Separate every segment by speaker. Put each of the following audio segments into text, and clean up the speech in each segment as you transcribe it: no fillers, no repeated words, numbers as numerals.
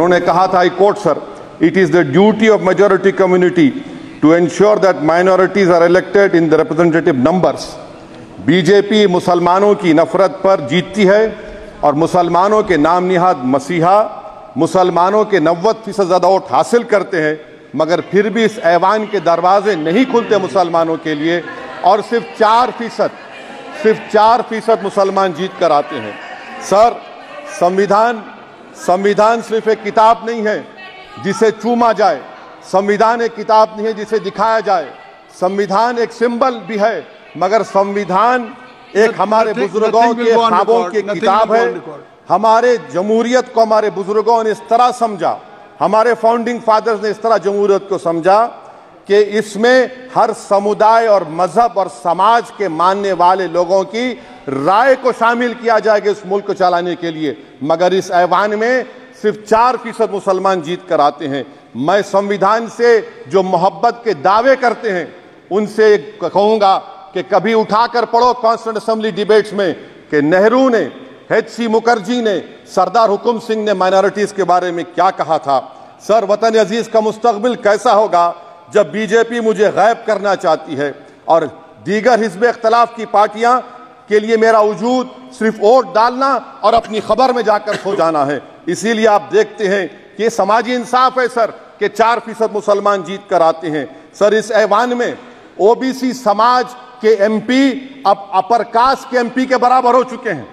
Speaker 1: उन्होंने कहा था, I quote sir, it is the duty of majority community to ensure that minorities are elected in the representative numbers. BJP मुसलमानों की नफरत पर जीतती है और मुसलमानों के नाम निहाद मसीहा मुसलमानों के 90% ज्यादा वोट हासिल करते हैं, मगर फिर भी इस ऐवान के दरवाजे नहीं खुलते मुसलमानों के लिए और सिर्फ 4% मुसलमान जीत कर आते हैं। सर, संविधान सिर्फ एक किताब नहीं है जिसे चूमा जाए, संविधान एक किताब नहीं है जिसे दिखाया जाए, संविधान एक सिंबल भी है, मगर संविधान एक हमारे बुजुर्गों के ख्वाबों की किताब है। हमारे जमहूरियत को हमारे बुजुर्गों ने इस तरह समझा, हमारे फाउंडिंग फादर्स ने इस तरह जमहूरियत को समझा कि इसमें हर समुदाय और मजहब और समाज के मानने वाले लोगों की राय को शामिल किया जाएगा इस मुल्क को चलाने के लिए, मगर इस ऐवान में सिर्फ 4% मुसलमान जीत कर आते हैं। मैं संविधान से जो मोहब्बत के दावे करते हैं उनसे कहूंगा कि कभी उठाकर पढ़ो कॉन्स्टिट्यूएंट असेंबली डिबेट्स में कि नेहरू ने, H.C. मुखर्जी ने, सरदार हुकुम सिंह ने माइनॉरिटीज के बारे में क्या कहा था। सर, वतन अजीज का मुस्तकबिल कैसा होगा जब बीजेपी मुझे गायब करना चाहती है और दीगर हिज़्ब इख्तिलाफ की पार्टियां के लिए मेरा वजूद सिर्फ वोट डालना और अपनी खबर में जाकर सो जाना है। इसीलिए आप देखते हैं कि ये समाजी इंसाफ है सर कि 4% मुसलमान जीत कर आते हैं। सर, इस ऐवान में ओबीसी समाज के एमपी अब अपर कास्ट के एमपी के बराबर हो चुके हैं।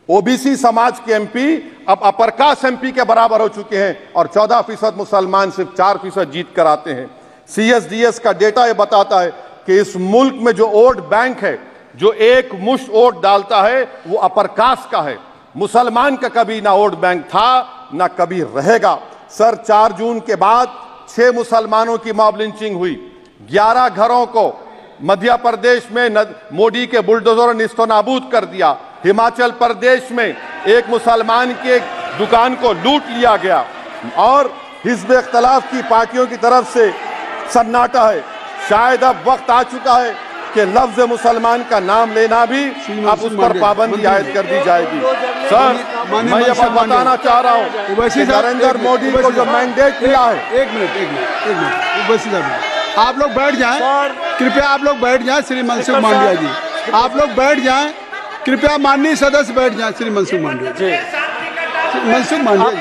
Speaker 1: ओबीसी समाज के एमपी अब अपर कास्ट एमपी के बराबर हो चुके हैं और 14% मुसलमान सिर्फ 4% जीत कर आते हैं। CSDS का डेटा यह बताता है कि इस मुल्क में जो वोट बैंक है, जो एक मुश्त वोट डालता है, वो अपर कास्ट का है। मुसलमान का कभी ना वोट बैंक था ना कभी रहेगा। सर, 4 जून के बाद 6 मुसलमानों की मॉब लिंचिंग हुई, 11 घरों को मध्य प्रदेश में मोदी के बुलडोजर ने निस्तो नाबूद कर दिया। हिमाचल प्रदेश में एक मुसलमान की एक दुकान को लूट लिया गया और हिज़्ब इख्तिलाफ की पार्टियों की तरफ से सन्नाटा है। शायद अब वक्त आ चुका है कि लफ्ज मुसलमान का नाम लेना भी अब उस पर पाबंदी आयद कर दी जाएगी। सर, मैं ये बात बताना चाह रहा हूँ कि नरेंद्र मोदी को जो मैंडेट मिला है।
Speaker 2: एक मिनट, आप लोग बैठ जाएं, कृपया आप लोग बैठ जाएं। श्री मनसुख मांडविया जी, आप लोग बैठ जाएं, कृपया माननीय सदस्य बैठ जाएं। श्री मनसुख मांडविया जी, मनसुख मांडविया,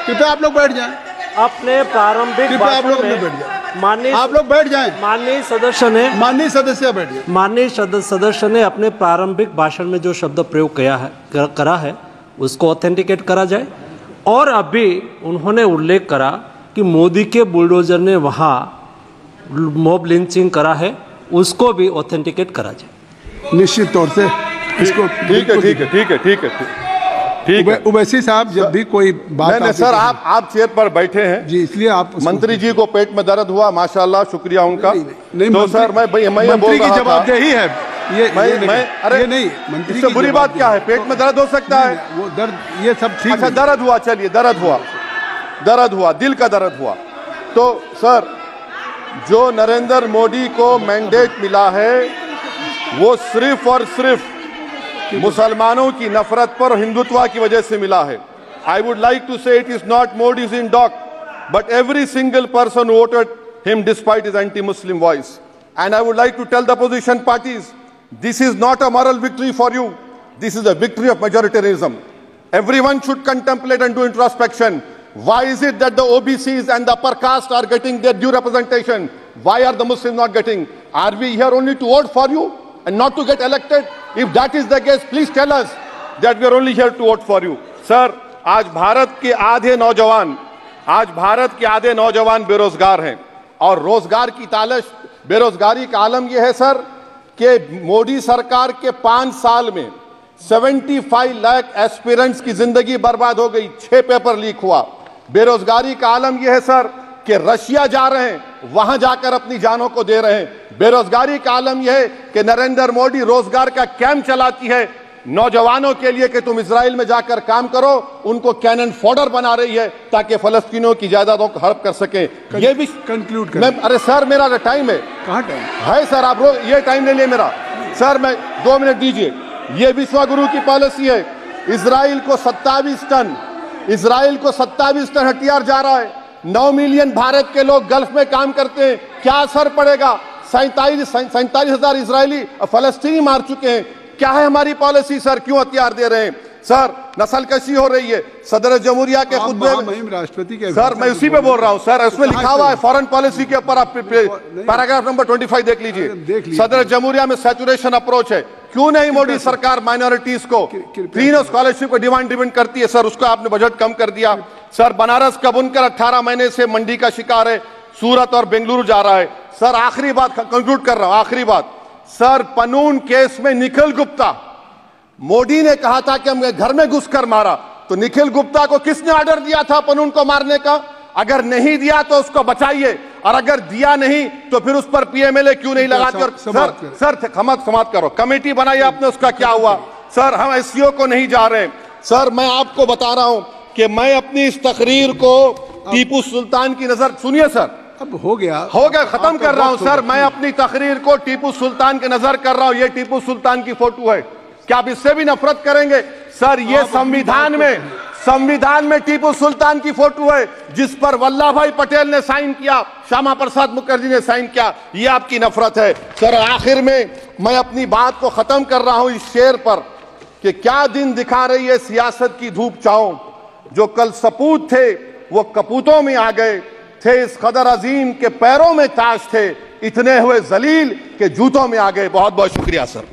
Speaker 2: कृपया आप लोग बैठ जाएं।
Speaker 3: अपने प्रारंभिक
Speaker 2: आप लोग बैठ जाएं, आप लोग बैठ जाएं।
Speaker 3: माननीय सदस्य ने अपने प्रारंभिक भाषण में जो शब्द प्रयोग करा है उसको ऑथेंटिकेट करा जाए। और अभी उन्होंने उल्लेख करा कि मोदी के बुलडोजर ने वहाँ मॉब लिंचिंग करा है, उसको भी ऑथेंटिकेट करा जाए।
Speaker 2: निश्चित तौर से इसको
Speaker 1: ठीक है।
Speaker 2: उवैसी साहब, जब भी कोई बात
Speaker 1: नहीं सर, आप चेयर पर बैठे हैं
Speaker 2: जी, इसलिए आप
Speaker 1: मंत्री जी को पेट में दर्द हुआ, माशाल्लाह, शुक्रिया उनका।
Speaker 2: नहीं,
Speaker 1: तो सर मैं
Speaker 2: मंत्री की जवाबदेही है ये नहीं, मंत्री
Speaker 1: इससे बुरी बात क्या है? पेट में दर्द हो सकता है,
Speaker 2: वो दर्द, ये सब ठीक।
Speaker 1: अच्छा, दर्द हुआ, चलिए दर्द हुआ, दिल का दर्द हुआ। तो सर, जो नरेंद्र मोदी को मैंडेट मिला है वो सिर्फ और सिर्फ मुसलमानों की नफरत पर हिंदुत्व की वजह से मिला है। I would like to say it is not Modi's in dock but every single person voted him despite his anti Muslim voice. And I would like to tell the opposition parties, this is not a moral victory for you, this is a victory of majoritarianism. Everyone should contemplate and do introspection. Why is it that the OBCs and the upper caste are getting their due representation? Why are the Muslims not getting? Are we here only to vote for you and not to get elected? If that is the case, please tell us that we are only here to vote for you. Sir, आज भारत के आधे नौजवान बेरोजगार हैं और रोजगार की तालाश, बेरोजगारी का आलम यह है सर कि मोदी सरकार के 5 साल में 75 लाख एस्पिरेंट्स की जिंदगी बर्बाद हो गई, 6 पेपर लीक हुआ। बेरोजगारी का आलम यह है सर कि रशिया जा रहे हैं, वहां जाकर अपनी जानों को दे रहे हैं। बेरोजगारी का आलम यह है कि नरेंद्र मोदी रोजगार का कैंप चलाती है नौजवानों के लिए कि तुम इजराइल में जाकर काम करो, उनको कैनन फॉडर बना रही है ताकि फलस्तीनियों की जायदादों को हड़प कर सके। ये भी
Speaker 2: कंक्लूड कर।
Speaker 1: अरे सर, मेरा टाइम है।
Speaker 2: कहाँ टाइम
Speaker 1: है सर? आप ये टाइम ले लिए मेरा। सर, मैं 2 मिनट दीजिए। ये विश्व गुरु की पॉलिसी है, इजराइल को 27 टन इजराइल को 27 टन हथियार जा रहा है। 9 मिलियन भारत के लोग गल्फ में काम करते हैं, क्या असर पड़ेगा? 47,000 इजरायली फलस्तीनी मार चुके हैं। क्या है हमारी पॉलिसी सर? क्यों हथियार दे रहे हैं सर? नस्लकशी हो रही है। सदर जमहूरिया के खुतबे में
Speaker 2: राष्ट्रपति के
Speaker 1: सर, मैं उसी पे बोल रहा हूं सर, उसमें लिखा हुआ है फॉरेन पॉलिसी के ऊपर, आप पैराग्राफ नंबर 25 देख लीजिए। सदर जमहूरिया में सैचुरेशन अप्रोच है। क्यों नहीं मोदी सरकार माइनॉरिटीज को फ्री स्कॉलरशिप को डिमांड करती है सर? उसको आपने बजट कम कर दिया सर। बनारस का बुनकर 18 महीने से मंडी का शिकार है, सूरत और बेंगलुरु जा रहा है सर। आखिरी बात कंक्लूड कर रहा हूं, आखिरी बात सर, पनून केस में निखिल गुप्ता, मोदी ने कहा था कि हम घर में घुसकर मारा, तो निखिल गुप्ता को किसने ऑर्डर दिया था पनून को मारने का? अगर नहीं दिया तो उसको बचाइए, और अगर दिया नहीं तो फिर उस पर पीएमएलए क्यों नहीं लगाते? और सर समाप्त करो, कमेटी बनाई आपने, उसका क्या हुआ सर? हम एससीओ को नहीं जा रहे सर। मैं आपको बता रहा हूं कि मैं अपनी इस तकरीर को टीपू सुल्तान की नजर, सुनिए सर,
Speaker 2: अब हो गया
Speaker 1: खत्म कर रहा हूं सर। मैं अपनी तकरीर को टीपू सुल्तान की नजर कर रहा हूं। ये टीपू सुल्तान की फोटो है, क्या आप इससे भी नफरत करेंगे सर? ये संविधान में टीपू सुल्तान की फोटो है, जिस पर वल्लभ भाई पटेल ने साइन किया, श्यामा प्रसाद मुखर्जी ने साइन किया। ये आपकी नफरत है सर। आखिर में मैं अपनी बात को खत्म कर रहा हूं इस शेर पर कि क्या दिन दिखा रही है सियासत की धूप छांव। जो कल सपूत थे वो कपूतों में आ गए, थे इस कदर अजीम के पैरों में ताज थे, इतने हुए जलील के जूतों में आ गए। बहुत बहुत शुक्रिया सर।